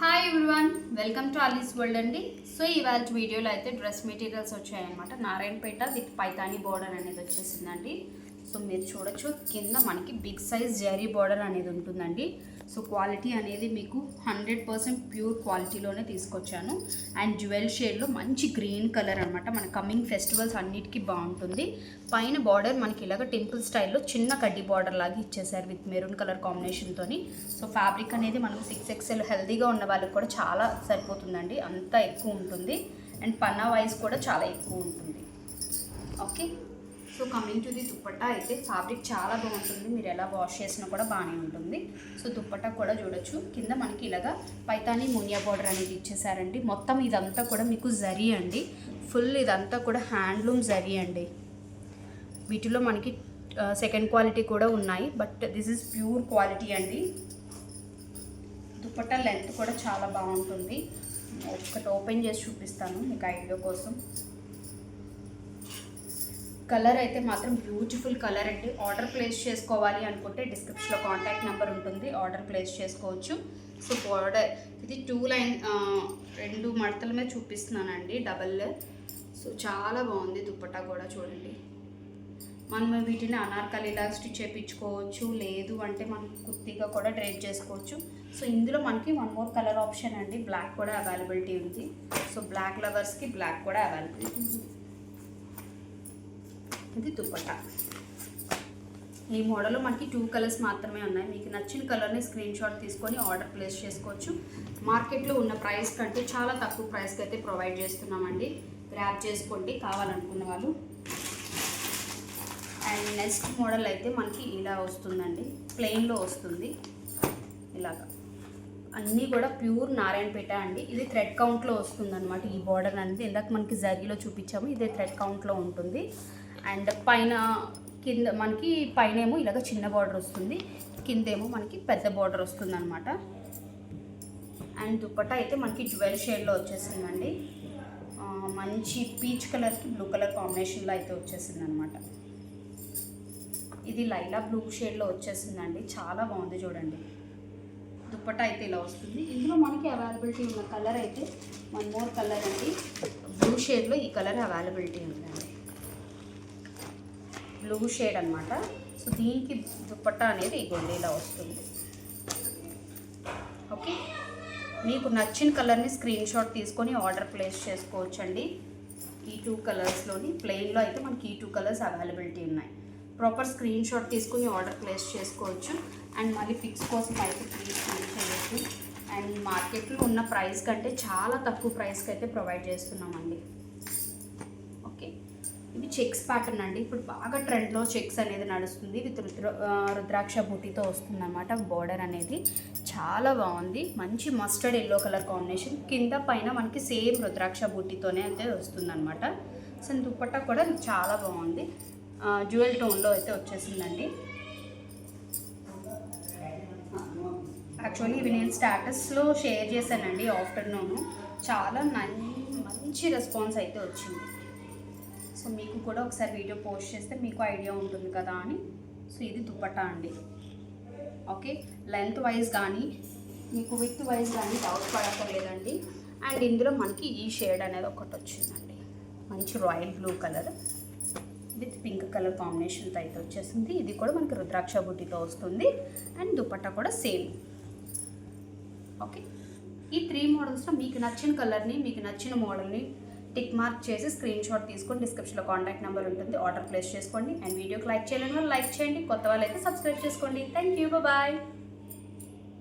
Hi everyone, welcome to Alice world అండి. So ఇవాళ వీడియోలో అయితే డ్రెస్ మెటీరియల్స్ వచ్చాయన్నమాట. నారాయణపేట విత్ పైతాని బోర్డర్ అనేది వచ్చేసిందండి. సో మీరు చూడొచ్చు, కింద మనకి బిగ్ సైజ్ జరీ బోర్డర్ అనేది ఉంటుందండి. సో క్వాలిటీ అనేది మీకు 100% ప్యూర్ క్వాలిటీలోనే తీసుకొచ్చాను. అండ్ జ్యువెల్ షేడ్లో మంచి గ్రీన్ కలర్ అనమాట. మన కమింగ్ ఫెస్టివల్స్ అన్నిటికీ బాగుంటుంది. పైన బార్డర్ మనకి ఇలాగ టెంపుల్ స్టైల్లో చిన్న కడ్డీ బార్డర్ లాగా ఇచ్చేసారు విత్ మెరూన్ కలర్ కాంబినేషన్తోని. సో ఫ్యాబ్రిక్ అనేది మనకు 6XL హెల్తీగా ఉన్న వాళ్ళకి కూడా చాలా సరిపోతుందండి, అంత ఎక్కువ ఉంటుంది. అండ్ పన్నా వైజ్ కూడా చాలా ఎక్కువ ఉంటుంది. Okay, so coming to the dupatta అయితే ఫ్యాబ్రిక్ చాలా బాగుంటుంది. మీరు ఎలా వాష్ చేసినా కూడా బాగానే ఉంటుంది. సో దుప్పట్టా కూడా చూడొచ్చు, కింద మనకి ఇలాగా పైతాని మునియా బార్డర్ అనేది ఇచ్చేసారండి. మొత్తం ఇదంతా కూడా మీకు జరీ అండి, ఫుల్ ఇదంతా కూడా హ్యాండ్లూమ్ జరీ అండి. వీటిలో మనకి సెకండ్ క్వాలిటీ కూడా ఉన్నాయి, but this is pure quality అండి. దుప్పట్టా లెంత్ కూడా చాలా బాగుంటుంది. ఒకటి ఓపెన్ చేసి చూపిస్తాను మీకు ఐడియా కోసం. కలర్ అయితే మాత్రం బ్యూటిఫుల్ కలర్ అండి. ఆర్డర్ ప్లేస్ చేసుకోవాలి అనుకుంటే డిస్క్రిప్షన్లో కాంటాక్ట్ నెంబర్ ఉంటుంది, ఆర్డర్ ప్లేస్ చేసుకోవచ్చు. సో బార్డర్ ఇది 2 లైన్ 2 మడతల మీద చూపిస్తున్నానండి, డబల్. సో చాలా బాగుంది దుప్పట్టా కూడా చూడండి. మనం వీటిని అనార్కలిలా స్టిచ్ చేయించుకోవచ్చు, లేదు అంటే మనం కుర్తీగా కూడా డ్రైప్ చేసుకోవచ్చు. సో ఇందులో మనకి 1 మోర్ కలర్ ఆప్షన్ అండి, బ్లాక్ కూడా అవైలబిలిటీ ఉంది. సో బ్లాక్ లవర్స్కి బ్లాక్ కూడా అవైలబిలిటీ ఉంది. ఇది దుప్పట్టా. ఈ మోడల్లో మనకి 2 కలర్స్ మాత్రమే ఉన్నాయి. మీకు నచ్చిన కలర్ని స్క్రీన్ షాట్ తీసుకొని ఆర్డర్ ప్లేస్ చేసుకోవచ్చు. మార్కెట్లో ఉన్న ప్రైస్ కంటే చాలా తక్కువ ప్రైస్కి అయితే ప్రొవైడ్ చేస్తున్నామండి. గ్రాబ్ చేసుకోండి కావాలనుకున్న వాళ్ళు. అండ్ నెక్స్ట్ మోడల్ అయితే మనకి ఇలా వస్తుందండి, ప్లెయిన్లో వస్తుంది ఇలాగా. అన్నీ కూడా ప్యూర్ నారాయణపేట అండి. ఇది థ్రెడ్ కౌంట్లో వస్తుంది అనమాట. ఈ బార్డర్ అనేది ఇందాక మనకి జరీలో చూపించాము, ఇదే థ్రెడ్ కౌంట్లో ఉంటుంది. అండ్ పైన కింద మనకి పైన ఏమో ఇలాగ చిన్న బార్డర్ వస్తుంది, కిందేమో మనకి పెద్ద బార్డర్ వస్తుంది అనమాట. అండ్ దుప్పట్టా అయితే మనకి జ్యువెల్ షేడ్లో వచ్చేసిందండి. మంచి పీచ్ కలర్కి బ్లూ కలర్ కాంబినేషన్లో అయితే వచ్చేసింది అనమాట. ఇది లైలా బ్లూ షేడ్లో వచ్చేసిందండి, చాలా బాగుంది చూడండి. దుప్పట్టా అయితే ఇలా వస్తుంది. ఇందులో మనకి అవైలబిలిటీ ఉన్న కలర్ అయితే 1 మోర్ కలర్ అండి, బ్లూ షేడ్లో ఈ కలర్ అవైలబిలిటీ ఉందండి, బ్లూ షేడ్ అనమాట. సో దీనికి దుప్పట్టా అనేది ఇగోండి ఇలా వస్తుంది. ఓకే, మీకు నచ్చిన కలర్ని స్క్రీన్ షాట్ తీసుకొని ఆర్డర్ ప్లేస్ చేసుకోవచ్చండి. ఈ 2 కలర్స్లోని ప్లెయిన్లో అయితే మనకి ఈ 2 కలర్స్ అవైలబిలిటీ ఉన్నాయి. ప్రాపర్ స్క్రీన్ షాట్ తీసుకుని ఆర్డర్ ప్లేస్ చేసుకోవచ్చు. అండ్ మళ్ళీ పిక్స్ కోసం అయితే ప్లీజ్ చేయొచ్చు. అండ్ మార్కెట్లో ఉన్న ప్రైస్ కంటే చాలా తక్కువ ప్రైస్కి అయితే ప్రొవైడ్ చేస్తున్నామండి. ఓకే, ఇవి చెక్స్ ప్యాటర్న్ అండి. ఇప్పుడు బాగా ట్రెండ్లో చెక్స్ అనేది నడుస్తుంది. విత్ రుద్రాక్ష బూటీతో వస్తుంది అన్నమాట. బోర్డర్ అనేది చాలా బాగుంది, మంచి మస్టర్డ్ ఎల్లో కలర్ కాంబినేషన్. కింద పైన మనకి సేమ్ రుద్రాక్ష బూటీతోనే అయితే వస్తుంది అనమాట. సో దుప్పట్టా కూడా చాలా బాగుంది, జ్యువెల్ టోన్లో అయితే వచ్చేసిందండి. యాక్చువల్లీ ఇవి నేను స్టేటస్లో షేర్ చేశానండి ఆఫ్టర్నూన్. చాలా మంచి రెస్పాన్స్ అయితే వచ్చింది. సో మీకు కూడా ఒకసారి వీడియో పోస్ట్ చేస్తే మీకు ఐడియా ఉంటుంది కదా అని. సో ఇది దుప్పట్టా అండి. ఓకే, లెంత్ వైజ్ కానీ మీకు విత్ వైజ్ కానీ డౌట్ పడక్కర్లేదండి. అండ్ ఇందులో మనకి ఈ షేడ్ అనేది ఒకటి వచ్చిందండి, మంచి royal blue colour with pink colour కాంబినేషన్తో అయితే వచ్చేసింది. ఇది కూడా మనకి రుద్రాక్ష బుట్టితో వస్తుంది. అండ్ దుపట్టా కూడా సేమ్. ఓకే, ఈ 3 మోడల్స్లో మీకు నచ్చిన కలర్ని, మీకు నచ్చిన మోడల్ని టిక్ మార్క్ చేసి స్క్రీన్ షాట్ తీసుకొని డిస్క్రిప్షన్లో కాంటాక్ట్ నెంబర్ ఉంటుంది, ఆర్డర్ ప్లేస్ చేసుకోండి. అండ్ వీడియోకి లైక్ చేయాలని వాళ్ళు లైక్ చేయండి, కొత్త వాళ్ళు అయితే సబ్స్క్రైబ్ చేసుకోండి. Thank you, bye.